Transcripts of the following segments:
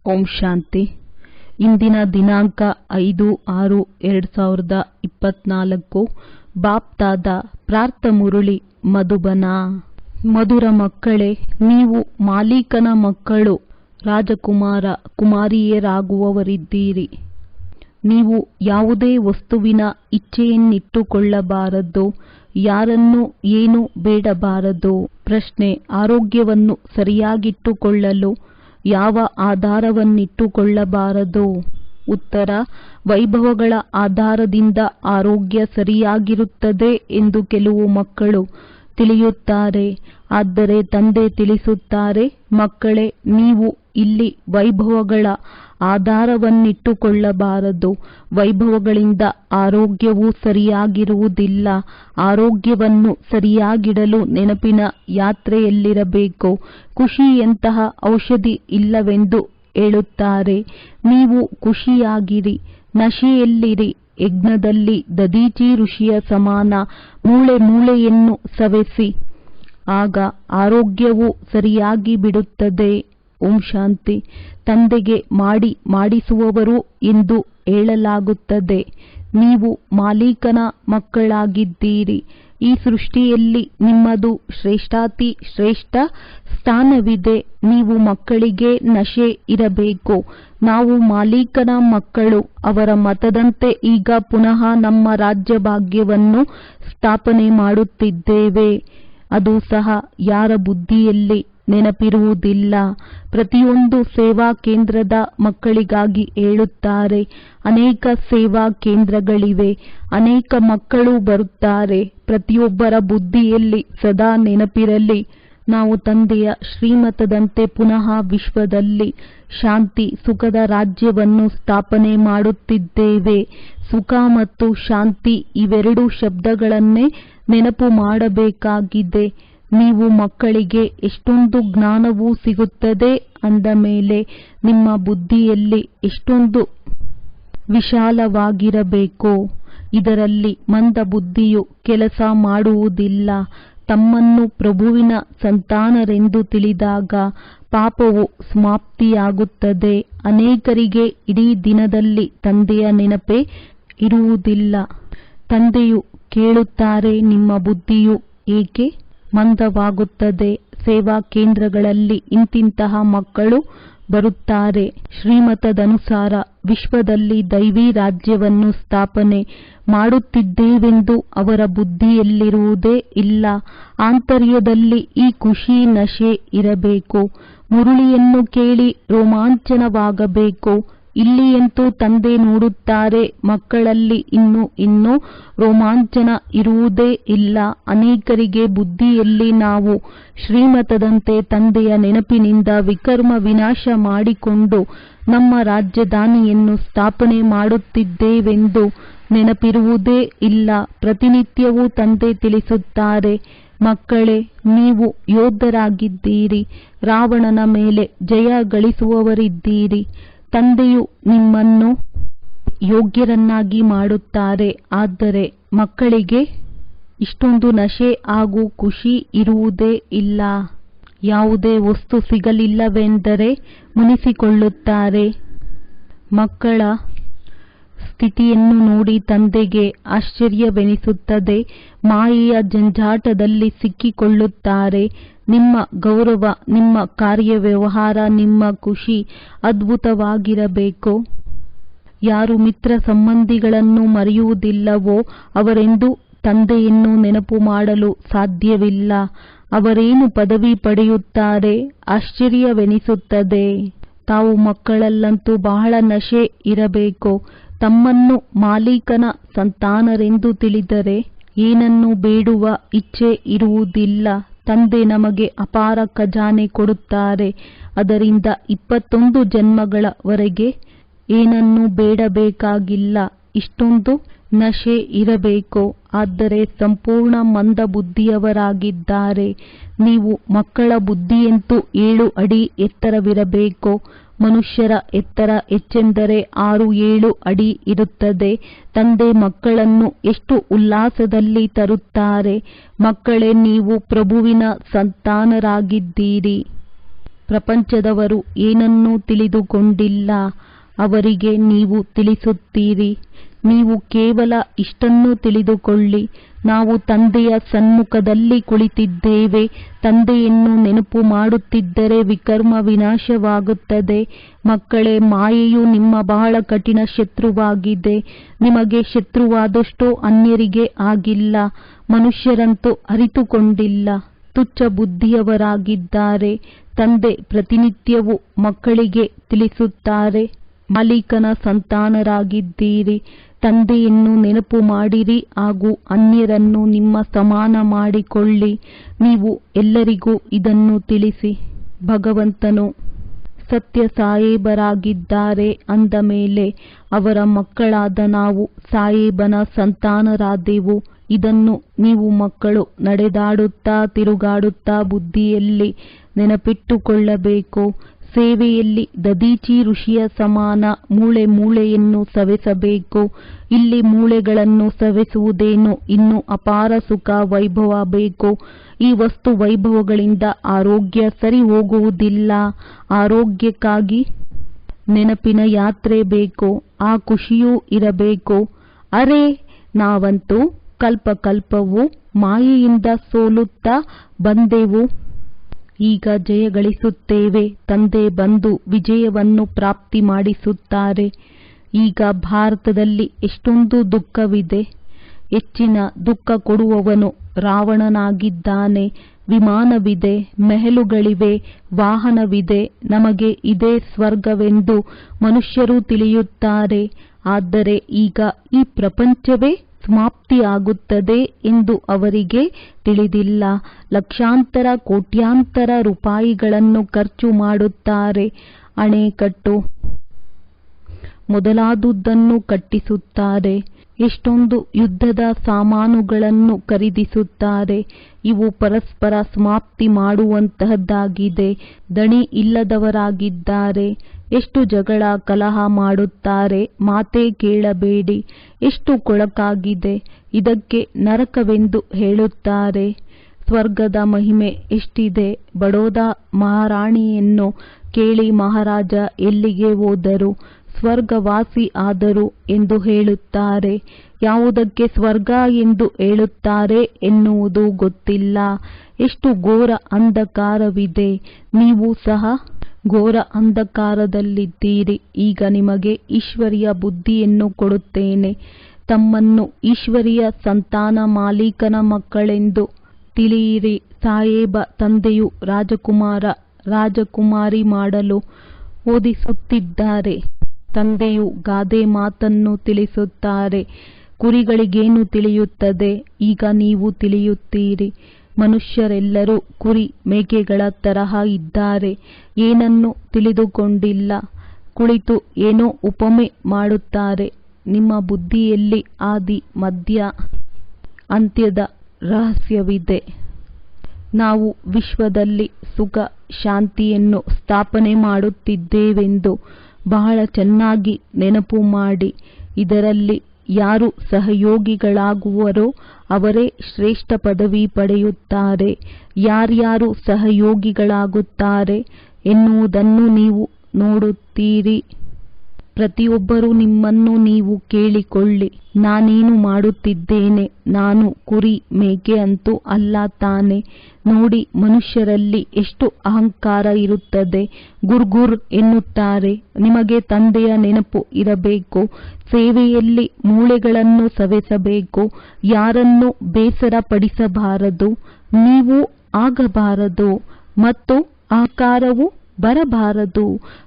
ಓಂ ಶಾಂತಿ. ಇಂದಿನ ದಿನಾಂಕ 5/6/2024. ಬಾಪ್ ದಾದಾ ಪ್ರಾರ್ಥ ಮುರುಳಿ ಮಧುಬನ. ಮಧುರ ಮಕ್ಕಳೇ, ನೀವು ಮಾಲೀಕನ ಮಕ್ಕಳು, ರಾಜಕುಮಾರ ಕುಮಾರಿಯರಾಗುವವರಿದ್ದೀರಿ. ನೀವು ಯಾವುದೇ ವಸ್ತುವಿನ ಇಚ್ಛೆಯನ್ನಿಟ್ಟುಕೊಳ್ಳಬಾರದು, ಯಾರನ್ನೂ ಏನೂ ಬೇಡಬಾರದು. ಪ್ರಶ್ನೆ: ಆರೋಗ್ಯವನ್ನು ಸರಿಯಾಗಿಟ್ಟುಕೊಳ್ಳಲು ಯಾವ ಆಧಾರವನ್ನಿಟ್ಟುಕೊಳ್ಳಬಾರದು? ಉತ್ತರ: ವೈಭವಗಳ ಆಧಾರದಿಂದ ಆರೋಗ್ಯ ಸರಿಯಾಗಿರುತ್ತದೆ ಎಂದು ಕೆಲವು ಮಕ್ಕಳು ತಿಳಿಯುತ್ತಾರೆ. ಆದರೆ ತಂದೆ ತಿಳಿಸುತ್ತಾರೆ, ಮಕ್ಕಳೇ, ನೀವು ಇಲ್ಲಿ ವೈಭವಗಳ ಆಧಾರವನ್ನಿಟ್ಟುಕೊಳ್ಳಬಾರದು. ವೈಭವಗಳಿಂದ ಆರೋಗ್ಯವೂ ಸರಿಯಾಗಿರುವುದಿಲ್ಲ. ಆರೋಗ್ಯವನ್ನು ಸರಿಯಾಗಿಡಲು ನೆನಪಿನ ಯಾತ್ರೆಯಲ್ಲಿರಬೇಕು. ಖುಷಿಯಂತಹ ಔಷಧಿ ಇಲ್ಲವೆಂದು ಹೇಳುತ್ತಾರೆ. ನೀವು ಖುಷಿಯಾಗಿರಿ, ನಶೆಯಲ್ಲಿರಿ. ಯಜ್ಞದಲ್ಲಿ ದದೀಚಿ ಋಷಿಯ ಸಮಾನ ಮೂಳೆ ಮೂಳೆಯನ್ನು ಸವೆಸಿ, ಆಗ ಆರೋಗ್ಯವು ಸರಿಯಾಗಿ ಬಿಡುತ್ತದೆ. ಓಂ ಶಾಂತಿ. ತಂದೆಗೆ ಮಾಡಿಸುವವರು ಎಂದು ಹೇಳಲಾಗುತ್ತದೆ. ನೀವು ಮಾಲೀಕನ ಮಕ್ಕಳಾಗಿದ್ದೀರಿ. ಈ ಸೃಷ್ಟಿಯಲ್ಲಿ ನಿಮ್ಮದು ಶ್ರೇಷ್ಠಾತಿ ಶ್ರೇಷ್ಠ ಸ್ಥಾನವಿದೆ. ನೀವು ಮಕ್ಕಳಿಗೆ ನಶೆ ಇರಬೇಕು. ನಾವು ಮಾಲೀಕನ ಮಕ್ಕಳು. ಅವರ ಮತದಂತೆ ಈಗ ಪುನಃ ನಮ್ಮ ರಾಜ್ಯಭಾಗ್ಯವನ್ನು ಸ್ಥಾಪನೆ ಮಾಡುತ್ತಿದ್ದೇವೆ. ಅದು ಸಹ ಯಾರ ಬುದ್ಧಿಯಲ್ಲಿ ನೆನಪಿರುವುದಿಲ್ಲ. ಪ್ರತಿಯೊಂದು ಸೇವಾ ಕೇಂದ್ರದ ಮಕ್ಕಳಿಗಾಗಿ ಹೇಳುತ್ತಾರೆ. ಅನೇಕ ಸೇವಾ ಕೇಂದ್ರಗಳಿವೆ, ಅನೇಕ ಮಕ್ಕಳು ಬರುತ್ತಾರೆ. ಪ್ರತಿಯೊಬ್ಬರ ಬುದ್ಧಿಯಲ್ಲಿ ಸದಾ ನೆನಪಿರಲಿ, ನಾವು ತಂದೆಯ ಶ್ರೀಮತದಂತೆ ಪುನಃ ವಿಶ್ವದಲ್ಲಿ ಶಾಂತಿ ಸುಖದ ರಾಜ್ಯವನ್ನು ಸ್ಥಾಪನೆ ಮಾಡುತ್ತಿದ್ದೇವೆ. ಸುಖ ಮತ್ತು ಶಾಂತಿ ಇವೆರಡು ಶಬ್ದಗಳನ್ನೇ ನೆನಪು ಮಾಡಬೇಕಾಗಿದೆ. ನೀವು ಮಕ್ಕಳಿಗೆ ಎಷ್ಟೊಂದು ಜ್ಞಾನವೂ ಸಿಗುತ್ತದೆ ಅಂದ ಮೇಲೆ ನಿಮ್ಮ ಬುದ್ಧಿಯಲ್ಲಿ ಎಷ್ಟೊಂದು ವಿಶಾಲವಾಗಿರಬೇಕು. ಇದರಲ್ಲಿ ಮಂದ ಬುದ್ಧಿಯು ಕೆಲಸ ಮಾಡುವುದಿಲ್ಲ. ತಮ್ಮನ್ನು ಪ್ರಭುವಿನ ಸಂತಾನರೆಂದು ತಿಳಿದಾಗ ಪಾಪವು ಸಮಾಪ್ತಿಯಾಗುತ್ತದೆ. ಅನೇಕರಿಗೆ ಇಡೀ ದಿನದಲ್ಲಿ ತಂದೆಯ ನೆನಪೇ ಇರುವುದಿಲ್ಲ. ತಂದೆಯು ಕೇಳುತ್ತಾರೆ, ನಿಮ್ಮ ಬುದ್ಧಿಯು ಏಕೆ ಮಂದವಾಗುತ್ತದೆ? ಸೇವಾ ಕೇಂದ್ರಗಳಲ್ಲಿ ಇಂತಿಂತಹ ಮಕ್ಕಳು ಬರುತ್ತಾರೆ. ಶ್ರೀಮತದನುಸಾರ ವಿಶ್ವದಲ್ಲಿ ದೈವಿ ರಾಜ್ಯವನ್ನು ಸ್ಥಾಪನೆ ಮಾಡುತ್ತಿದ್ದೇವೆಂದು ಅವರ ಬುದ್ಧಿಯಲ್ಲಿರುವುದೇ ಇಲ್ಲ. ಆಂತರ್ಯದಲ್ಲಿ ಈ ಖುಷಿ ನಶೆ ಇರಬೇಕು. ಮುರುಳಿಯನ್ನು ಕೇಳಿ ರೋಮಾಂಚನವಾಗಬೇಕು. ಇಲ್ಲಿಯಂತೂ ತಂದೆ ನೋಡುತ್ತಾರೆ, ಮಕ್ಕಳಲ್ಲಿ ಇನ್ನೂ ರೋಮಾಂಚನ ಇರುವುದೇ ಇಲ್ಲ. ಅನೇಕರಿಗೆ ಬುದ್ಧಿಯಲ್ಲಿ ನಾವು ಶ್ರೀಮತದಂತೆ ತಂದೆಯ ನೆನಪಿನಿಂದ ವಿಕರ್ಮ ವಿನಾಶ ಮಾಡಿಕೊಂಡು ನಮ್ಮ ರಾಜಧಾನಿಯನ್ನು ಸ್ಥಾಪನೆ ಮಾಡುತ್ತಿದ್ದೇವೆಂದು ನೆನಪಿರುವುದೇ ಇಲ್ಲ. ಪ್ರತಿನಿತ್ಯವೂ ತಂದೆ ತಿಳಿಸುತ್ತಾರೆ, ಮಕ್ಕಳೇ, ನೀವು ಯೋಧರಾಗಿದ್ದೀರಿ, ರಾವಣನ ಮೇಲೆ ಜಯ ಗಳಿಸುವವರಿದ್ದೀರಿ. ತಂದೆಯು ನಿಮ್ಮನ್ನು ಯೋಗ್ಯರನ್ನಾಗಿ ಮಾಡುತ್ತಾರೆ. ಆದರೆ ಮಕ್ಕಳಿಗೆ ಇಷ್ಟೊಂದು ನಶೆ ಹಾಗೂ ಖುಷಿ ಇರುವುದೇ ಇಲ್ಲ. ಯಾವುದೇ ವಸ್ತು ಸಿಗಲಿಲ್ಲವೆಂದರೆ ಮುನಿಸಿಕೊಳ್ಳುತ್ತಾರೆ. ಮಕ್ಕಳ ಸ್ಥಿತಿಯನ್ನು ನೋಡಿ ತಂದೆಗೆ ಆಶ್ಚರ್ಯವೆನಿಸುತ್ತದೆ. ಮಾಯೆಯ ಜಂಜಾಟದಲ್ಲಿ ಸಿಕ್ಕಿಕೊಳ್ಳುತ್ತಾರೆ. ನಿಮ್ಮ ಗೌರವ, ನಿಮ್ಮ ಕಾರ್ಯವ್ಯವಹಾರ, ನಿಮ್ಮ ಖುಷಿ ಅದ್ಭುತವಾಗಿರಬೇಕು. ಯಾರು ಮಿತ್ರ ಸಂಬಂಧಿಗಳನ್ನು ಮರೆಯುವುದಿಲ್ಲವೋ ಅವರೆಂದೂ ತಂದೆಯನ್ನು ನೆನಪು ಮಾಡಲು ಸಾಧ್ಯವಿಲ್ಲ. ಅವರೇನು ಪದವಿ ಪಡೆಯುತ್ತಾರೆ? ಆಶ್ಚರ್ಯವೆನಿಸುತ್ತದೆ. ತಾವು ಮಕ್ಕಳಲ್ಲಂತೂ ಬಹಳ ನಶೆ ಇರಬೇಕು. ತಮ್ಮನ್ನು ಮಾಲೀಕನ ಸಂತಾನರೆಂದು ತಿಳಿದರೆ ಏನನ್ನು ಬೇಡುವ ಇಚ್ಛೆ ಇರುವುದಿಲ್ಲ. ತಂದೆ ನಮಗೆ ಅಪಾರ ಖಜಾನೆ ಕೊಡುತ್ತಾರೆ. ಅದರಿಂದ 21 ಜನ್ಮಗಳವರೆಗೆ ಏನನ್ನೂ ಬೇಡಬೇಕಾಗಿಲ್ಲ. ಇಷ್ಟೊಂದು ನಶೆ ಇರಬೇಕು. ಆದರೆ ಸಂಪೂರ್ಣ ಮಂದ ಬುದ್ಧಿಯವರಾಗಿದ್ದಾರೆ. ನೀವು ಮಕ್ಕಳ ಬುದ್ಧಿಯಂತೂ 7 ಅಡಿ ಎತ್ತರವಿರಬೇಕು. ಮನುಷ್ಯರ ಎತ್ತರ ಹೆಚ್ಚೆಂದರೆ 6-7 ಅಡಿ ಇರುತ್ತದೆ. ತಂದೆ ಮಕ್ಕಳನ್ನು ಎಷ್ಟು ಉಲ್ಲಾಸದಲ್ಲಿ ತರುತ್ತಾರೆ. ಮಕ್ಕಳೇ, ನೀವು ಪ್ರಭುವಿನ ಸಂತಾನರಾಗಿದ್ದೀರಿ. ಪ್ರಪಂಚದವರು ಏನನ್ನೂ ತಿಳಿದುಕೊಂಡಿಲ್ಲ, ಅವರಿಗೆ ನೀವು ತಿಳಿಸುತ್ತೀರಿ. ನೀವು ಕೇವಲ ಇಷ್ಟನ್ನು ತಿಳಿದುಕೊಳ್ಳಿ, ನಾವು ತಂದೆಯ ಸನ್ಮುಖದಲ್ಲಿ ಕುಳಿತಿದ್ದೇವೆ. ತಂದೆಯನ್ನು ನೆನಪು ಮಾಡುತ್ತಿದ್ದರೆ ವಿಕರ್ಮ ವಿನಾಶವಾಗುತ್ತದೆ. ಮಕ್ಕಳೇ, ಮಾಯೆಯು ನಿಮ್ಮ ಬಹಳ ಕಠಿಣ ಶತ್ರುವಾಗಿದೆ. ನಿಮಗೆ ಶತ್ರುವಾದಷ್ಟೋ ಅನ್ಯರಿಗೆ ಆಗಿಲ್ಲ. ಮನುಷ್ಯರಂತೂ ಅರಿತುಕೊಂಡಿಲ್ಲ, ತುಚ್ಛ ಬುದ್ಧಿಯವರಾಗಿದ್ದಾರೆ. ತಂದೆ ಪ್ರತಿನಿತ್ಯವೂ ಮಕ್ಕಳಿಗೆ ತಿಳಿಸುತ್ತಾರೆ, ಮಾಲೀಕನ ಸಂತಾನರಾಗಿದ್ದೀರಿ. ತಂದೆಯನ್ನು ನೆನಪು ಮಾಡಿರಿ ಹಾಗೂ ಅನ್ಯರನ್ನು ನಿಮ್ಮ ಸಮಾನ ಮಾಡಿಕೊಳ್ಳಿ. ನೀವು ಎಲ್ಲರಿಗೂ ಇದನ್ನು ತಿಳಿಸಿ. ಭಗವಂತನು ಸತ್ಯ ಸಾಹೇಬರಾಗಿದ್ದಾರೆ ಅಂದ ಮೇಲೆ ಅವರ ಮಕ್ಕಳಾದ ನಾವು ಸಾಹೇಬನ ಸಂತಾನರಾದೆವು. ಇದನ್ನು ನೀವು ಮಕ್ಕಳು ನಡೆದಾಡುತ್ತಾ ತಿರುಗಾಡುತ್ತಾ ಬುದ್ಧಿಯಲ್ಲಿ ನೆನಪಿಟ್ಟುಕೊಳ್ಳಬೇಕು. ಸೇವೆಯಲ್ಲಿ ದದೀಚಿ ಋಷಿಯ ಸಮಾನ ಮೂಳೆ ಮೂಳೆಯನ್ನು ಸವೆಸಬೇಕು. ಇಲ್ಲಿ ಮೂಳೆಗಳನ್ನು ಸವೆಸುವುದೇನು, ಇನ್ನು ಅಪಾರ ಸುಖ ವೈಭವ ಬೇಕು. ಈ ವಸ್ತು ವೈಭವಗಳಿಂದ ಆರೋಗ್ಯ ಸರಿ ಹೋಗುವುದಿಲ್ಲ. ಆರೋಗ್ಯಕ್ಕಾಗಿ ನೆನಪಿನ ಯಾತ್ರೆ ಬೇಕು. ಆ ಖುಷಿಯೂ ಇರಬೇಕು. ಅರೆ, ನಾವಂತೂ ಕಲ್ಪ ಕಲ್ಪವೂ ಮಾಯೆಯಿಂದ ಸೋಲುತ್ತಾ ಬಂದೆವು. ಈಗ ಜಯ ಗಳಿಸುತ್ತೇವೆ. ತಂದೆ ಬಂದು ವಿಜಯವನ್ನು ಪ್ರಾಪ್ತಿ ಮಾಡಿಸುತ್ತಾರೆ. ಈಗ ಭಾರತದಲ್ಲಿ ಎಷ್ಟೊಂದು ದುಃಖವಿದೆ. ಹೆಚ್ಚಿನ ದುಃಖ ಕೊಡುವವನು ರಾವಣನಾಗಿದ್ದಾನೆ. ವಿಮಾನವಿದೆ, ಮೆಹಲುಗಳಿವೆ, ವಾಹನವಿದೆ. ನಮಗೆ ಇದೇ ಸ್ವರ್ಗವೆಂದು ಮನುಷ್ಯರು ತಿಳಿಯುತ್ತಾರೆ. ಆದರೆ ಈಗ ಈ ಪ್ರಪಂಚವೇ ಸಮಾಪ್ತಿಯಾಗುತ್ತದೆ ಎಂದು ಅವರಿಗೆ ತಿಳಿದಿಲ್ಲ. ಲಕ್ಷಾಂತರ ಕೋಟ್ಯಾಂತರ ರೂಪಾಯಿಗಳನ್ನು ಖರ್ಚು ಮಾಡುತ್ತಾರೆ. ಅಣೆಕಟ್ಟು ಮೊದಲಾದುದನ್ನು ಕಟ್ಟಿಸುತ್ತಾರೆ. ಎಷ್ಟೊಂದು ಯುದ್ಧದ ಸಾಮಾನುಗಳನ್ನು ಖರೀದಿಸುತ್ತಾರೆ. ಇವು ಪರಸ್ಪರ ಸಮಾಪ್ತಿ ಮಾಡುವಂತಹದ್ದಾಗಿದೆ. ದಣಿ ಇಲ್ಲದವರಾಗಿದ್ದಾರೆ. ಎಷ್ಟು ಜಗಳ ಕಲಹ ಮಾಡುತ್ತಾರೆ, ಮಾತೇ ಕೇಳಬೇಡಿ. ಎಷ್ಟು ಕೊಳಕಾಗಿದೆ. ಇದಕ್ಕೆ ನರಕವೆಂದು ಹೇಳುತ್ತಾರೆ. ಸ್ವರ್ಗದ ಮಹಿಮೆ ಎಷ್ಟಿದೆ. ಬಡೋದಾ ಮಹಾರಾಣಿಯನ್ನು ಕೇಳಿ, ಮಹಾರಾಜ ಎಲ್ಲಿಗೆ ಹೋದರು, ಸ್ವರ್ಗವಾಸಿ ಆದರು ಎಂದು ಹೇಳುತ್ತಾರೆ. ಯಾವುದಕ್ಕೆ ಸ್ವರ್ಗ ಎಂದು ಹೇಳುತ್ತಾರೆ ಎನ್ನುವುದು ಗೊತ್ತಿಲ್ಲ. ಎಷ್ಟು ಘೋರ ಅಂಧಕಾರವಿದೆ. ನೀವು ಸಹ ಘೋರ ಅಂಧಕಾರದಲ್ಲಿದ್ದೀರಿ. ಈಗ ನಿಮಗೆ ಈಶ್ವರಿಯ ಬುದ್ಧಿಯನ್ನು ಕೊಡುತ್ತೇನೆ. ತಮ್ಮನ್ನು ಈಶ್ವರಿಯ ಸಂತಾನ, ಮಾಲೀಕನ ಮಕ್ಕಳೆಂದು ತಿಳಿಯಿರಿ. ಸಾಹೇಬ ತಂದೆಯು ರಾಜಕುಮಾರ, ರಾಜಕುಮಾರಿ ಮಾಡಲು ಓದಿಸುತ್ತಿದ್ದಾರೆ. ತಂದೆಯು ಗಾದೆ ಮಾತನ್ನು ತಿಳಿಸುತ್ತಾರೆ. ಕುರಿಗಳಿಗೇನು ತಿಳಿಯುತ್ತದೆ? ಈಗ ನೀವು ತಿಳಿಯುತ್ತೀರಿ. ಮನುಷ್ಯರೆಲ್ಲರೂ ಕುರಿ ಮೇಕೆಗಳ ತರಹ ಇದ್ದಾರೆ. ಏನನ್ನೂ ತಿಳಿದುಕೊಂಡಿಲ್ಲ. ಕುಳಿತು ಏನೋ ಉಪಮೆ ಮಾಡುತ್ತಾರೆ. ನಿಮ್ಮ ಬುದ್ಧಿಯಲ್ಲಿ ಆದಿ ಮಧ್ಯ ಅಂತ್ಯದ ರಹಸ್ಯವಿದೆ. ನಾವು ವಿಶ್ವದಲ್ಲಿ ಸುಖ ಶಾಂತಿಯನ್ನು ಸ್ಥಾಪನೆ ಮಾಡುತ್ತಿದ್ದೇವೆಂದು ಬಹಳ ಚೆನ್ನಾಗಿ ನೆನಪು ಮಾಡಿ. ಇದರಲ್ಲಿ ಯಾರು ಸಹಯೋಗಿಗಳಾಗುವರೋ ಅವರೇ ಶ್ರೇಷ್ಠ ಪದವಿ ಪಡೆಯುತ್ತಾರೆ. ಯಾರ್ಯಾರು ಸಹಯೋಗಿಗಳಾಗುತ್ತಾರೆ ಎನ್ನುವುದನ್ನು ನೀವು ನೋಡುತ್ತೀರಿ. ಪ್ರತಿಯೊಬ್ಬರೂ ನಿಮ್ಮನ್ನು ನೀವು ಕೇಳಿಕೊಳ್ಳಿ, ನಾನೇನು ಮಾಡುತ್ತಿದ್ದೇನೆ? ನಾನು ಕುರಿ ಮೇಕೆ ಅಂತೂ ಅಲ್ಲ ತಾನೆ. ನೋಡಿ, ಮನುಷ್ಯರಲ್ಲಿ ಎಷ್ಟು ಅಹಂಕಾರ ಇರುತ್ತದೆ. ಗುರ್ಗುರ್ ಎನ್ನುತ್ತಾರೆ. ನಿಮಗೆ ತಂದೆಯ ನೆನಪು ಇರಬೇಕು. ಸೇವೆಯಲ್ಲಿ ಮೂಳೆಗಳನ್ನು ಸವೆಸಬೇಕು. ಯಾರನ್ನು ಬೇಸರ ಪಡಿಸಬಾರದು. ನೀವು ಆಗಬಾರದು ಮತ್ತು ಅಹಂಕಾರವು ಬರಬಾರದು.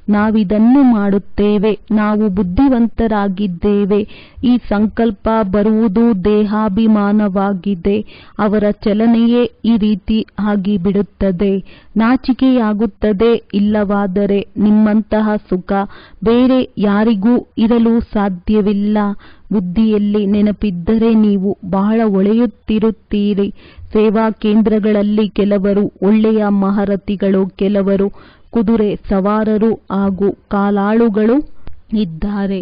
ನಾವಿದನ್ನು ಮಾಡುತ್ತೇವೆ. ನಾವು ಬುದ್ಧಿವಂತರಾಗಿದ್ದೇವೆ. ಈ ಸಂಕಲ್ಪ ಬರುವುದು ದೇಹಾಭಿಮಾನವಾಗಿದೆ. ಅವರ ಚಲನೆಯೇ ಈ ರೀತಿ ಆಗಿಬಿಡುತ್ತದೆ. ನಾಚಿಕೆಯಾಗುತ್ತದೆ. ಇಲ್ಲವಾದರೆ ನಿಮ್ಮಂತಹ ಸುಖ ಬೇರೆ ಯಾರಿಗೂ ಇರಲು ಸಾಧ್ಯವಿಲ್ಲ. ಬುದ್ಧಿಯಲ್ಲಿ ನೆನಪಿದ್ದರೆ ನೀವು ಬಹಳ ಒಳೆಯುತ್ತಿರುತ್ತೀರಿ. ಸೇವಾ ಕೇಂದ್ರಗಳಲ್ಲಿ ಕೆಲವರು ಒಳ್ಳೆಯ ಮಹಾರಥಿಗಳು, ಕೆಲವರು ಕುದುರೆ ಸವಾರರು ಹಾಗೂ ಕಾಲಾಳುಗಳು ಇದ್ದಾರೆ.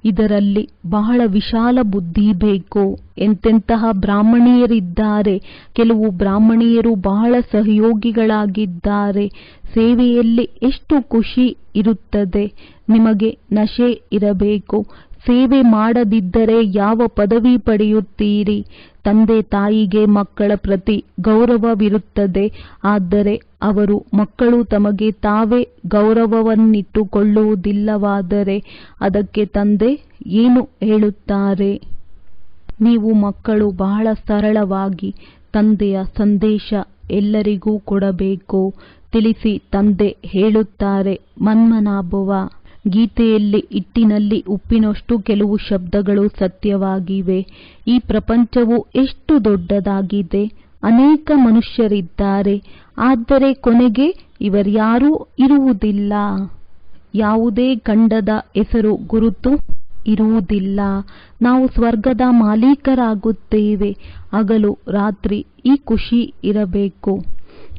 ಇದರಲ್ಲಿ ಬಹಳ ವಿಶಾಲ ಬುದ್ಧಿ ಬೇಕು. ಎಂತೆಂತಹ ಬ್ರಾಹ್ಮಣಿಯರಿದ್ದಾರೆ. ಕೆಲವು ಬ್ರಾಹ್ಮಣಿಯರು ಬಹಳ ಸಹಯೋಗಿಗಳಾಗಿದ್ದಾರೆ. ಸೇವೆಯಲ್ಲಿ ಎಷ್ಟು ಖುಷಿ ಇರುತ್ತದೆ. ನಿಮಗೆ ನಶೆ ಇರಬೇಕು. ಸೇವೆ ಮಾಡದಿದ್ದರೆ ಯಾವ ಪದವಿ ಪಡೆಯುತ್ತೀರಿ? ತಂದೆ ತಾಯಿಗೆ ಮಕ್ಕಳ ಪ್ರತಿ ಗೌರವವಿರುತ್ತದೆ. ಆದರೆ ಅವರು ಮಕ್ಕಳು ತಮಗೆ ತಾವೇ ಗೌರವವನ್ನಿಟ್ಟುಕೊಳ್ಳುವುದಿಲ್ಲವಾದರೆ ಅದಕ್ಕೆ ತಂದೆ ಏನು ಹೇಳುತ್ತಾರೆ? ನೀವು ಮಕ್ಕಳು ಬಹಳ ಸರಳವಾಗಿ ತಂದೆಯ ಸಂದೇಶ ಎಲ್ಲರಿಗೂ ಕೊಡಬೇಕು. ತಿಳಿಸಿ. ತಂದೆ ಹೇಳುತ್ತಾರೆ, ಮನ್ಮನಾಭವ, ಗೀತೆಯಲ್ಲಿ ಹಿಟ್ಟಿನಲ್ಲಿ ಉಪ್ಪಿನಷ್ಟು ಕೆಲವು ಶಬ್ದಗಳು ಸತ್ಯವಾಗಿವೆ. ಈ ಪ್ರಪಂಚವು ಎಷ್ಟು ದೊಡ್ಡದಾಗಿದೆ. ಅನೇಕ ಮನುಷ್ಯರಿದ್ದಾರೆ. ಆದರೆ ಕೊನೆಗೆ ಇವರ್ಯಾರೂ ಇರುವುದಿಲ್ಲ. ಯಾವುದೇ ಖಂಡದ ಹೆಸರು ಗುರುತು ಇರುವುದಿಲ್ಲ. ನಾವು ಸ್ವರ್ಗದ ಮಾಲೀಕರಾಗುತ್ತೇವೆ. ಹಗಲು ರಾತ್ರಿ ಈ ಖುಷಿ ಇರಬೇಕು.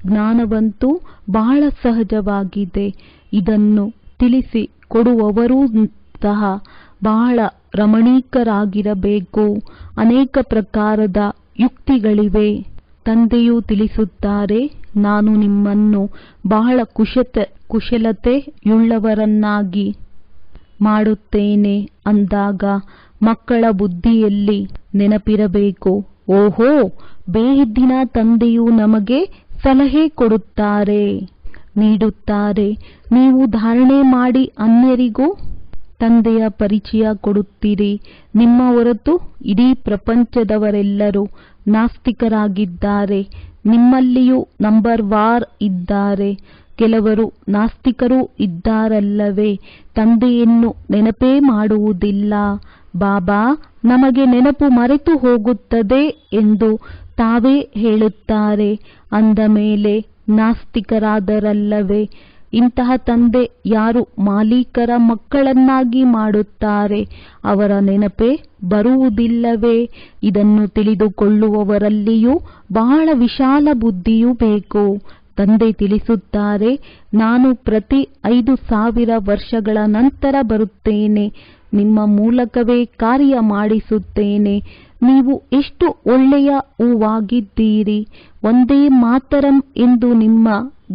ಜ್ಞಾನವಂತೂ ಬಹಳ ಸಹಜವಾಗಿದೆ. ಇದನ್ನು ತಿಳಿಸಿ ಕೊಡುವವರೂ ಸಹ ಬಹಳ ರಮಣೀಕರಾಗಿರಬೇಕು. ಅನೇಕ ಪ್ರಕಾರದ ಯುಕ್ತಿಗಳಿವೆ. ತಂದೆಯು ತಿಳಿಸುತ್ತಾರೆ, ನಾನು ನಿಮ್ಮನ್ನು ಬಹಳ ಕುಶಲತೆಯುಳ್ಳವರನ್ನಾಗಿ ಮಾಡುತ್ತೇನೆ ಅಂದಾಗ ಮಕ್ಕಳ ಬುದ್ಧಿಯಲ್ಲಿ ನೆನಪಿರಬೇಕು, ಓಹೋ, ಬೇಹಿದ್ದಿನ ತಂದೆಯು ನಮಗೆ ಸಲಹೆ ಕೊಡುತ್ತಾರೆ, ನೀಡುತ್ತಾರೆ. ನೀವು ಧಾರಣೆ ಮಾಡಿ ಅನ್ಯರಿಗೂ ತಂದೆಯ ಪರಿಚಯ ಕೊಡುತ್ತೀರಿ. ನಿಮ್ಮ ಹೊರತು ಇಡೀ ಪ್ರಪಂಚದವರೆಲ್ಲರೂ ನಾಸ್ತಿಕರಾಗಿದ್ದಾರೆ. ನಿಮ್ಮಲ್ಲಿಯೂ ನಂಬರ್ ವಾರ್ ಇದ್ದಾರೆ. ಕೆಲವರು ನಾಸ್ತಿಕರೂ ಇದ್ದಾರಲ್ಲವೇ? ತಂದೆಯನ್ನು ನೆನಪೇ ಮಾಡುವುದಿಲ್ಲ. ಬಾಬಾ ನಮಗೆ ನೆನಪು ಮರೆತು ಹೋಗುತ್ತದೆ ಎಂದು ತಾವೇ ಹೇಳುತ್ತಾರೆ. ಅಂದ ಮೇಲೆ ನಾಸ್ತಿಕರಾದರಲ್ಲವೇ? ಇಂತಹ ತಂದೆ ಯಾರು ಮಾಲೀಕರ ಮಕ್ಕಳನ್ನಾಗಿ ಮಾಡುತ್ತಾರೆ ಅವರ ನೆನಪೇ ಬರುವುದಿಲ್ಲವೇ? ಇದನ್ನು ತಿಳಿದುಕೊಳ್ಳುವವರಲ್ಲಿಯೂ ಬಹಳ ವಿಶಾಲ ಬುದ್ಧಿಯೂ ಬೇಕು. ತಂದೆ ತಿಳಿಸುತ್ತಾರೆ, ನಾನು ಪ್ರತಿ 5000 ವರ್ಷಗಳ ನಂತರ ಬರುತ್ತೇನೆ. ನಿಮ್ಮ ಮೂಲಕವೇ ಕಾರ್ಯ ಮಾಡಿಸುತ್ತೇನೆ. ನೀವು ಎಷ್ಟು ಒಳ್ಳೆಯ ಹೂವಾಗಿದ್ದೀರಿ. ಒಂದೇ ಮಾತರಂ ಎಂದು ನಿಮ್ಮ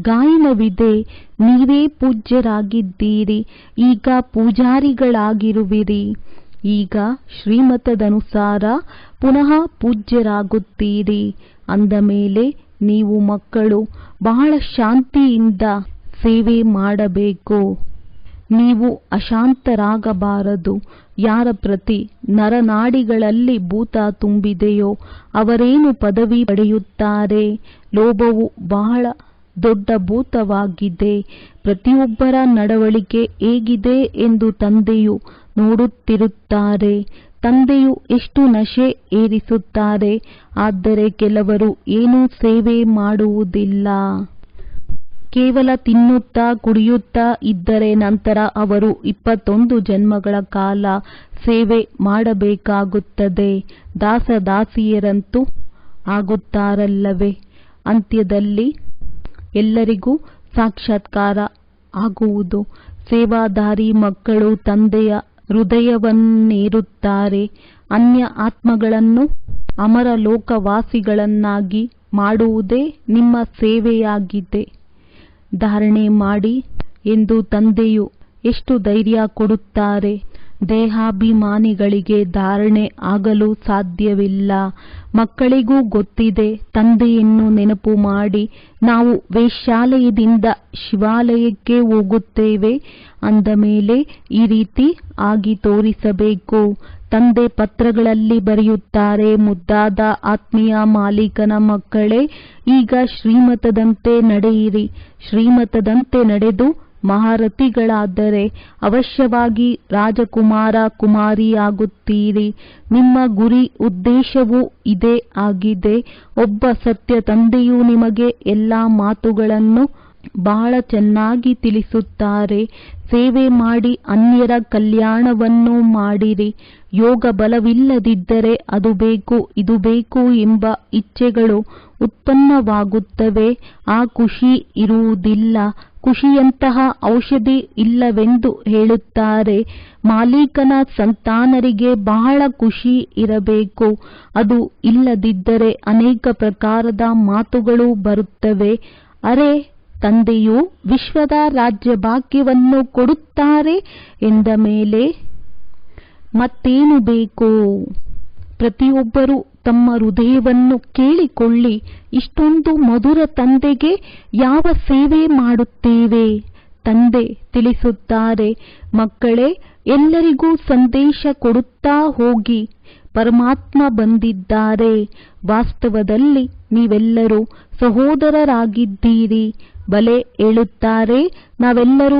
ಗಾಯನವಿದೆ. ನೀವೇ ಪೂಜ್ಯರಾಗಿದ್ದೀರಿ. ಈಗ ಪೂಜಾರಿಗಳಾಗಿರುವಿರಿ. ಈಗ ಶ್ರೀಮತದನುಸಾರ ಪುನಃ ಪೂಜ್ಯರಾಗುತ್ತೀರಿ. ಅಂದ ಮೇಲೆ ನೀವು ಮಕ್ಕಳು ಬಹಳ ಶಾಂತಿಯಿಂದ ಸೇವೆ ಮಾಡಬೇಕು. ನೀವು ಅಶಾಂತರಾಗಬಾರದು. ಯಾರ ಪ್ರತಿ ನರನಾಡಿಗಳಲ್ಲಿ ಭೂತ ತುಂಬಿದೆಯೋ ಅವರೇನು ಪದವಿ ಪಡೆಯುತ್ತಾರೆ? ಲೋಭವು ಬಹಳ ದೊಡ್ಡ ಭೂತವಾಗಿದೆ. ಪ್ರತಿಯೊಬ್ಬರ ನಡವಳಿಕೆ ಹೇಗಿದೆ ಎಂದು ತಂದೆಯು ನೋಡುತ್ತಿರುತ್ತಾರೆ. ತಂದೆಯು ಎಷ್ಟು ನಶೆ ಏರಿಸುತ್ತಾರೆ. ಆದರೆ ಕೆಲವರು ಏನೂ ಸೇವೆ ಮಾಡುವುದಿಲ್ಲ. ಕೇವಲ ತಿನ್ನುತ್ತಾ ಕುಡಿಯುತ್ತಾ ಇದ್ದರೆ ನಂತರ ಅವರು 21 ಜನ್ಮಗಳ ಕಾಲ ಸೇವೆ ಮಾಡಬೇಕಾಗುತ್ತದೆ. ದಾಸದಾಸಿಯರಂತೂ ಆಗುತ್ತಾರಲ್ಲವೇ? ಅಂತ್ಯದಲ್ಲಿ ಎಲ್ಲರಿಗೂ ಸಾಕ್ಷಾತ್ಕಾರ ಆಗುವುದು. ಸೇವಾದಾರಿ ಮಕ್ಕಳು ತಂದೆಯ ಹೃದಯವನ್ನೇರುತ್ತಾರೆ. ಅನ್ಯ ಆತ್ಮಗಳನ್ನು ಅಮರ ಲೋಕವಾಸಿಗಳನ್ನಾಗಿ ಮಾಡುವುದೇ ನಿಮ್ಮ ಸೇವೆಯಾಗಿದೆ. ಧಾರಣೆ ಮಾಡಿ ಎಂದು ತಂದೆಯು ಎಷ್ಟು ಧೈರ್ಯ ಕೊಡುತ್ತಾರೆ. ದೇಹಾಭಿಮಾನಿಗಳಿಗೆ ಧಾರಣೆ ಆಗಲು ಸಾಧ್ಯವಿಲ್ಲ. ಮಕ್ಕಳಿಗೂ ಗೊತ್ತಿದೆ. ತಂದೆಯನ್ನು ನೆನಪು ಮಾಡಿ ನಾವು ವೇಶ್ಯಾಲಯದಿಂದ ಶಿವಾಲಯಕ್ಕೆ ಹೋಗುತ್ತೇವೆ ಅಂದ ಮೇಲೆ ಈ ರೀತಿ ಆಗಿ ತೋರಿಸಬೇಕು. ತಂದೆ ಪತ್ರಗಳಲ್ಲಿ ಬರೆಯುತ್ತಾರೆ, ಮುದ್ದಾದ ಆತ್ಮೀಯ ಮಾಲೀಕನ ಮಕ್ಕಳೇ, ಈಗ ಶ್ರೀಮತದಂತೆ ನಡೆಯಿರಿ. ಶ್ರೀಮತದಂತೆ ನಡೆದು ಮಹಾರಥಿಗಳಾದರೆ ಅವಶ್ಯವಾಗಿ ರಾಜಕುಮಾರ ಕುಮಾರಿಯಾಗುತ್ತೀರಿ. ನಿಮ್ಮ ಗುರಿ ಉದ್ದೇಶವೂ ಇದೇ ಆಗಿದೆ. ಒಬ್ಬ ಸತ್ಯ ತಂದೆಯು ನಿಮಗೆ ಎಲ್ಲ ಮಾತುಗಳನ್ನು ಬಹಳ ಚೆನ್ನಾಗಿ ತಿಳಿಸುತ್ತಾರೆ. ಸೇವೆ ಮಾಡಿ ಅನ್ಯರ ಕಲ್ಯಾಣವನ್ನು ಮಾಡಿರಿ. ಯೋಗ ಬಲವಿಲ್ಲದಿದ್ದರೆ ಅದು ಬೇಕು ಇದು ಬೇಕು ಎಂಬ ಇಚ್ಛೆಗಳು ಉತ್ಪನ್ನವಾಗುತ್ತವೆ. ಆ ಖುಷಿ ಇರುವುದಿಲ್ಲ. ಖುಷಿಯಂತಹ ಔಷಧಿ ಇಲ್ಲವೆಂದು ಹೇಳುತ್ತಾರೆ. ಮಾಲೀಕನ ಸಂತಾನರಿಗೆ ಬಹಳ ಖುಷಿ ಇರಬೇಕು. ಅದು ಇಲ್ಲದಿದ್ದರೆ ಅನೇಕ ಪ್ರಕಾರದ ಮಾತುಗಳು ಬರುತ್ತವೆ. ಅರೆ, ತಂದೆಯು ವಿಶ್ವದ ರಾಜ್ಯ ಭಾಗ್ಯವನ್ನು ಕೊಡುತ್ತಾರೆ ಎಂದ ಮೇಲೆ ಮತ್ತೇನು ಬೇಕು? ಪ್ರತಿಯೊಬ್ಬರೂ ತಮ್ಮ ಹೃದಯವನ್ನು ಕೇಳಿಕೊಳ್ಳಿ. ಇಷ್ಟೊಂದು ಮಧುರ ತಂದೆಗೆ ಯಾವ ಸೇವೆ ಮಾಡುತ್ತೇವೆ? ತಂದೆ ತಿಳಿಸುತ್ತಾರೆ, ಮಕ್ಕಳೇ, ಎಲ್ಲರಿಗೂ ಸಂದೇಶ ಕೊಡುತ್ತಾ ಹೋಗಿ. ಪರಮಾತ್ಮ ಬಂದಿದ್ದಾರೆ. ವಾಸ್ತವದಲ್ಲಿ ನೀವೆಲ್ಲರೂ ಸಹೋದರರಾಗಿದ್ದೀರಿ. ಬಲೆ ಹೇಳುತ್ತಾರೆ, ನಾವೆಲ್ಲರೂ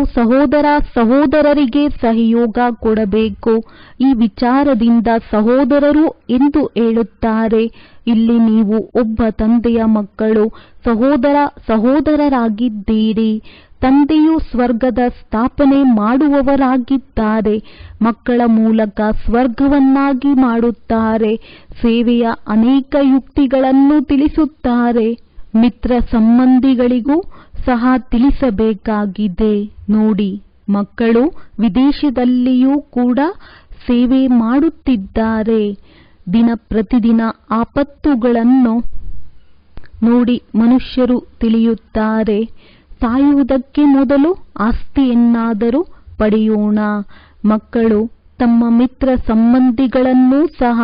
ಸಹೋದರರಿಗೆ ಸಹಯೋಗ ಕೊಡಬೇಕು. ಈ ವಿಚಾರದಿಂದ ಸಹೋದರರು ಎಂದು ಹೇಳುತ್ತಾರೆ. ಇಲ್ಲಿ ನೀವು ಒಬ್ಬ ತಂದೆಯ ಮಕ್ಕಳು, ಸಹೋದರರಾಗಿದ್ದೀರಿ. ತಂದೆಯು ಸ್ವರ್ಗದ ಸ್ಥಾಪನೆ ಮಾಡುವವರಾಗಿದ್ದಾರೆ. ಮಕ್ಕಳ ಮೂಲಕ ಸ್ವರ್ಗವನ್ನಾಗಿ ಮಾಡುತ್ತಾರೆ. ಸೇವೆಯ ಅನೇಕ ಯುಕ್ತಿಗಳನ್ನು ತಿಳಿಸುತ್ತಾರೆ. ಮಿತ್ರ ಸಂಬಂಧಿಗಳಿಗೂ ಸಹ ತಿಳಿಸಬೇಕಾಗಿದೆ. ನೋಡಿ, ಮಕ್ಕಳು ವಿದೇಶದಲ್ಲಿಯೂ ಕೂಡ ಸೇವೆ ಮಾಡುತ್ತಿದ್ದಾರೆ. ಪ್ರತಿದಿನ ಆಪತ್ತುಗಳನ್ನು ನೋಡಿ ಮನುಷ್ಯರು ತಿಳಿಯುತ್ತಾರೆ. ಸಾಯುವುದಕ್ಕೆ ಮೊದಲು ಆಸ್ತಿಯನ್ನಾದರೂ ಪಡೆಯೋಣ. ಮಕ್ಕಳು ತಮ್ಮ ಮಿತ್ರ ಸಂಬಂಧಿಗಳನ್ನೂ ಸಹ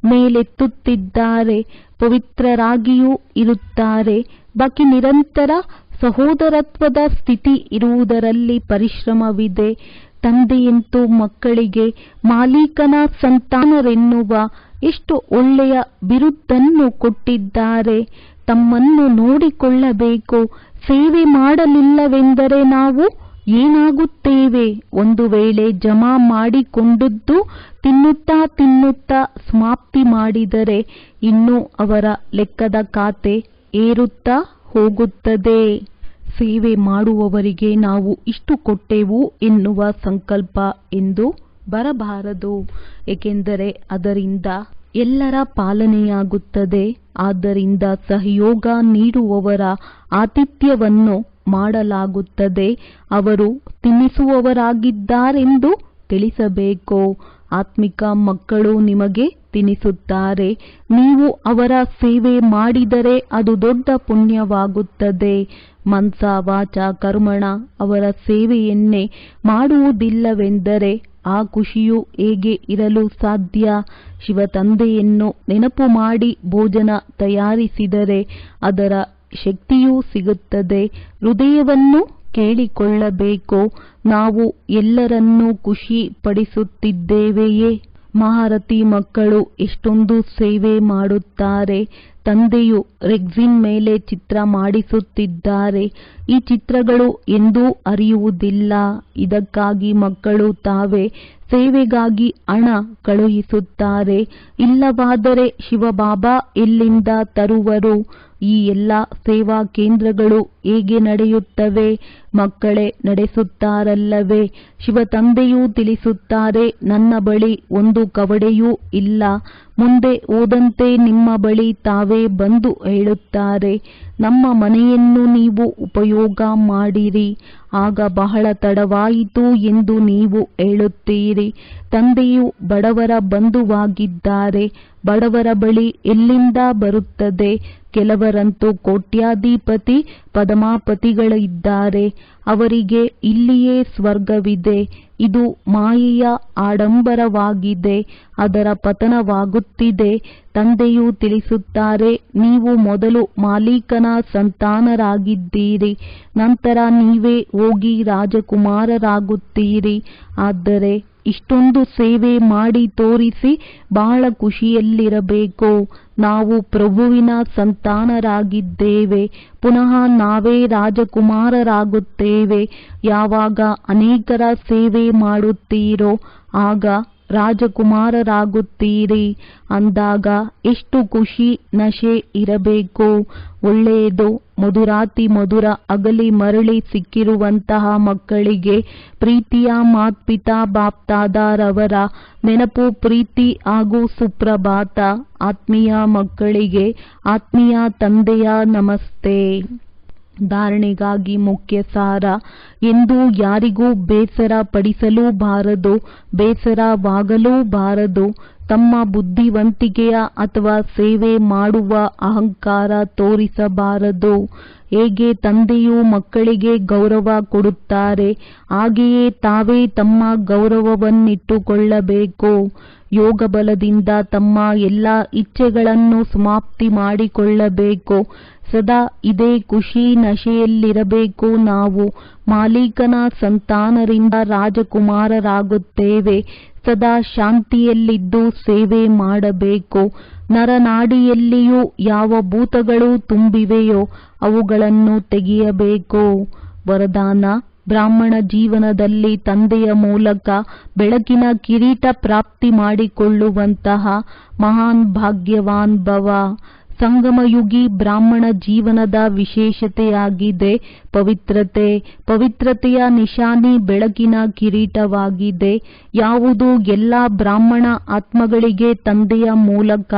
ಮೇಲೆತ್ತುತ್ತಿದ್ದಾರೆ. ಪವಿತ್ರರಾಗಿಯೂ ಇರುತ್ತಾರೆ. ಬಾಕಿ ನಿರಂತರ ಸಹೋದರತ್ವದ ಸ್ಥಿತಿ ಇರುವುದರಲ್ಲಿ ಪರಿಶ್ರಮವಿದೆ. ತಂದೆಯಂತೂ ಮಕ್ಕಳಿಗೆ ಮಾಲೀಕನ ಸಂತಾನರೆನ್ನುವ ಎಷ್ಟು ಒಳ್ಳೆಯ ಬಿರುದನ್ನು ಕೊಟ್ಟಿದ್ದಾರೆ. ತಮ್ಮನ್ನು ನೋಡಿಕೊಳ್ಳಬೇಕು. ಸೇವೆ ಮಾಡಲಿಲ್ಲವೆಂದರೆ ನಾವು ಏನಾಗುತ್ತೇವೆ? ಒಂದು ವೇಳೆ ಜಮಾ ಮಾಡಿಕೊಂಡದ್ದು ತಿನ್ನುತ್ತಾ ಸಮಾಪ್ತಿ ಮಾಡಿದರೆ ಇನ್ನೂ ಅವರ ಲೆಕ್ಕದ ಖಾತೆ ಏರುತ್ತಾ ಹೋಗುತ್ತದೆ. ಸೇವೆ ಮಾಡುವವರಿಗೆ ನಾವು ಇಷ್ಟು ಕೊಟ್ಟೆವು ಎನ್ನುವ ಸಂಕಲ್ಪ ಎಂದು ಬರಬಾರದು. ಏಕೆಂದರೆ ಅದರಿಂದ ಎಲ್ಲರ ಪಾಲನೆಯಾಗುತ್ತದೆ. ಆದ್ದರಿಂದ ಸಹಯೋಗ ನೀಡುವವರ ಆತಿಥ್ಯವನ್ನು ಮಾಡಲಾಗುತ್ತದೆ. ಅವರು ತಿನ್ನಿಸುವವರಾಗಿದ್ದಾರೆಂದು ತಿಳಿಸಬೇಕು. ಆತ್ಮಿಕ ಮಕ್ಕಳು ನಿಮಗೆ ತಿನ್ನಿಸುತ್ತಾರೆ. ನೀವು ಅವರ ಸೇವೆ ಮಾಡಿದರೆ ಅದು ದೊಡ್ಡ ಪುಣ್ಯವಾಗುತ್ತದೆ. ಮನಸ ವಾಚ ಕರ್ಮಣ ಅವರ ಸೇವೆಯನ್ನೇ ಮಾಡುವುದಿಲ್ಲವೆಂದರೆ ಆ ಖುಷಿಯು ಹೇಗೆ ಇರಲು ಸಾಧ್ಯ? ಶಿವ ತಂದೆಯನ್ನು ನೆನಪು ಮಾಡಿ ಭೋಜನ ತಯಾರಿಸಿದರೆ ಅದರ ಶಕ್ತಿಯೂ ಸಿಗುತ್ತದೆ. ಹೃದಯವನ್ನು ಕೇಳಿಕೊಳ್ಳಬೇಕು. ನಾವು ಎಲ್ಲರನ್ನೂ ಖುಷಿ ಪಡಿಸುತ್ತಿದ್ದೇವೆಯೇ? ಮಹಾರಥಿ ಮಕ್ಕಳು ಎಷ್ಟೊಂದು ಸೇವೆ ಮಾಡುತ್ತಾರೆ. ತಂದೆಯು ರೆಕ್ಸಿನ್ ಮೇಲೆ ಚಿತ್ರ ಮಾಡಿಸುತ್ತಿದ್ದಾರೆ. ಈ ಚಿತ್ರಗಳು ಎಂದೂ ಅರಿಯುವುದಿಲ್ಲ. ಇದಕ್ಕಾಗಿ ಮಕ್ಕಳು ತಾವೇ ಸೇವೆಗಾಗಿ ಹಣ ಕಳುಹಿಸುತ್ತಾರೆ. ಇಲ್ಲವಾದರೆ ಶಿವಬಾಬಾ ಎಲ್ಲಿಂದ ತರುವರು? ಈ ಎಲ್ಲ ಸೇವಾ ಕೇಂದ್ರಗಳು ಹೇಗೆ ನಡೆಯುತ್ತವೆ? ಮಕ್ಕಳೇ ನಡೆಸುತ್ತಾರಲ್ಲವೇ? ಶಿವ ತಂದೆಯೂ ತಿಳಿಸುತ್ತಾರೆ, ನನ್ನ ಬಳಿ ಒಂದು ಕವಡೆಯೂ ಇಲ್ಲ. ಮುಂದೆ ಹೋದಂತೆ ನಿಮ್ಮ ಬಳಿ ತಾವೇ ಬಂದು ಹೇಳುತ್ತಾರೆ, ನಮ್ಮ ಮನೆಯನ್ನು ನೀವು ಉಪಯೋಗ ಮಾಡಿರಿ. ಆಗ ಬಹಳ ತಡವಾಯಿತು ಎಂದು ನೀವು ಹೇಳುತ್ತೀರಿ. ತಂದೆಯು ಬಡವರ ಬಂಧುವಾಗಿದ್ದಾರೆ. ಬಡವರ ಬಳಿ ಎಲ್ಲಿಂದ ಬರುತ್ತದೆ? ಕೆಲವರಂತೂ ಕೋಟ್ಯಾಧಿಪತಿ ಪದಮಾಪತಿಗಳಿದ್ದಾರೆ. ಅವರಿಗೆ ಇಲ್ಲಿಯೇ ಸ್ವರ್ಗವಿದೆ. ಇದು ಮಾಯೆಯ ಆಡಂಬರವಾಗಿದೆ. ಅದರ ಪತನವಾಗುತ್ತಿದೆ. ತಂದೆಯು ತಿಳಿಸುತ್ತಾರೆ, ನೀವು ಮೊದಲು ಮಾಲೀಕನ ಸಂತಾನರಾಗಿದ್ದೀರಿ. ನಂತರ ನೀವೇ ಹೋಗಿ ರಾಜಕುಮಾರರಾಗುತ್ತೀರಿ. ಆದರೆ ಇಷ್ಟೊಂದು ಸೇವೆ ಮಾಡಿ ತೋರಿಸಿ ಬಹಳ ಖುಷಿಯಲ್ಲಿರಬೇಕು. ನಾವು ಪ್ರಭುವಿನ ಸಂತಾನರಾಗಿದ್ದೇವೆ. ಪುನಃ ನಾವೇ ರಾಜಕುಮಾರರಾಗುತ್ತೇವೆ. ಯಾವಾಗ ಅನೇಕರ ಸೇವೆ ಮಾಡುತ್ತೀರೋ ಆಗ ರಾಜಕುಮಾರರಾಗುತ್ತೀರಿ. ಅಂದಾಗ ಎಷ್ಟು ಖುಷಿ ನಶೆ ಇರಬೇಕು. ಒಳ್ಳೆಯದು. ಮಧುರಾತಿ ಮಧುರ ಅಗಲಿ ಮರಳಿ ಸಿಕ್ಕಿರುವಂತಹ ಮಕ್ಕಳಿಗೆ ಪ್ರೀತಿಯ ಮಾತ್ಪಿತಾ ಬಾಪ್ತಾದರವರ ನೆನಪು, ಪ್ರೀತಿ ಹಾಗೂ ಸುಪ್ರಭಾತ. ಆತ್ಮೀಯ ಮಕ್ಕಳಿಗೆ ಆತ್ಮೀಯ ತಂದೆಯ ನಮಸ್ತೆ. ಧಾರಣೆಗಾಗಿ ಮುಖ್ಯ ಸಾರ. ಎಂದು ಯಾರಿಗೂ ಬೇಸರ ಪಡಿಸಲೂಬಾರದು, ಬೇಸರವಾಗಲೂಬಾರದು. ತಮ್ಮ ಬುದ್ಧಿವಂತಿಕೆಯ ಅಥವಾ ಸೇವೆ ಮಾಡುವ ಅಹಂಕಾರ ತೋರಿಸಬಾರದು. ಹೇಗೆ ತಂದೆಯು ಮಕ್ಕಳಿಗೆ ಗೌರವ ಕೊಡುತ್ತಾರೆ, ಹಾಗೆಯೇ ತಾವೇ ತಮ್ಮ ಗೌರವವನ್ನಿಟ್ಟುಕೊಳ್ಳಬೇಕು. ಯೋಗ ಬಲದಿಂದ ತಮ್ಮ ಎಲ್ಲ ಇಚ್ಛೆಗಳನ್ನು ಸಮಾಪ್ತಿ ಮಾಡಿಕೊಳ್ಳಬೇಕು. ಸದಾ ಇದೇ ಖುಷಿ ನಶೆಯಲ್ಲಿರಬೇಕು. ನಾವು ಮಾಲೀಕನ ಸಂತಾನರಿಂದ ರಾಜಕುಮಾರರಾಗುತ್ತೇವೆ. ಸದಾ ಶಾಂತಿಯಲ್ಲಿದ್ದು ಸೇವೆ ಮಾಡಬೇಕು. ನರನಾಡಿಯಲ್ಲಿಯೂ ಯಾವ ಭೂತಗಳು ತುಂಬಿವೆಯೋ ಅವುಗಳನ್ನು ತೆಗೆಯಬೇಕು. ವರದಾನ: ಬ್ರಾಹ್ಮಣ ಜೀವನದಲ್ಲಿ ತಂದೆಯ ಮೂಲಕ ಬೆಳಕಿನ ಕಿರೀಟ ಪ್ರಾಪ್ತಿ ಮಾಡಿಕೊಳ್ಳುವಂತಹ ಮಹಾನ್ ಭಾಗ್ಯವಾನ್ ಭವ. ಸಂಗಮಯುಗಿ ಬ್ರಾಹ್ಮಣ ಜೀವನದ ವಿಶೇಷತೆಯಾಗಿದೆ ಪವಿತ್ರತೆ. ಪವಿತ್ರತೆಯ ನಿಶಾನಿ ಬೆಳಕಿನ ಕಿರೀಟವಾಗಿದೆ. ಯಾವುದು ಎಲ್ಲ ಬ್ರಾಹ್ಮಣ ಆತ್ಮಗಳಿಗೆ ತಂದೆಯ ಮೂಲಕ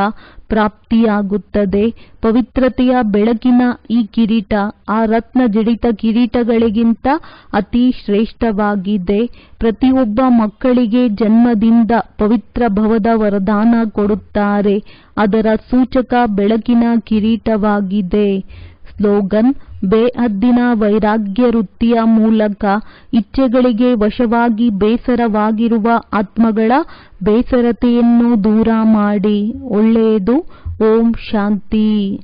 ಪ್ರಾಪ್ತಿಯಾಗುತ್ತದೆ. ಪವಿತ್ರತೆಯ ಬೆಳಕಿನ ಈ ಕಿರೀಟ ಆ ರತ್ನ ಜಡಿತ ಕಿರೀಟಗಳಿಗಿಂತ ಅತಿ ಶ್ರೇಷ್ಠವಾಗಿದೆ. ಪ್ರತಿಯೊಬ್ಬ ಮಕ್ಕಳಿಗೆ ಜನ್ಮದಿಂದ ಪವಿತ್ರ ಭವದ ವರದಾನ ಕೊಡುತ್ತಾರೆ. ಅದರ ಸೂಚಕ ಬೆಳಕಿನ ಕಿರೀಟವಾಗಿದೆ. ಸ್ಲೋಗನ್: ಬೇಹದ್ದಿನ ವೈರಾಗ್ಯ ವೃತ್ತಿಯ ಮೂಲಕ ಇಚ್ಛೆಗಳಿಗೆ ವಶವಾಗಿ ಬೇಸರವಾಗಿರುವ ಆತ್ಮಗಳ ಬೇಸರತೆಯನ್ನು ದೂರ ಮಾಡಿ. ಒಳ್ಳೆಯದು. ಓಂ ಶಾಂತಿ.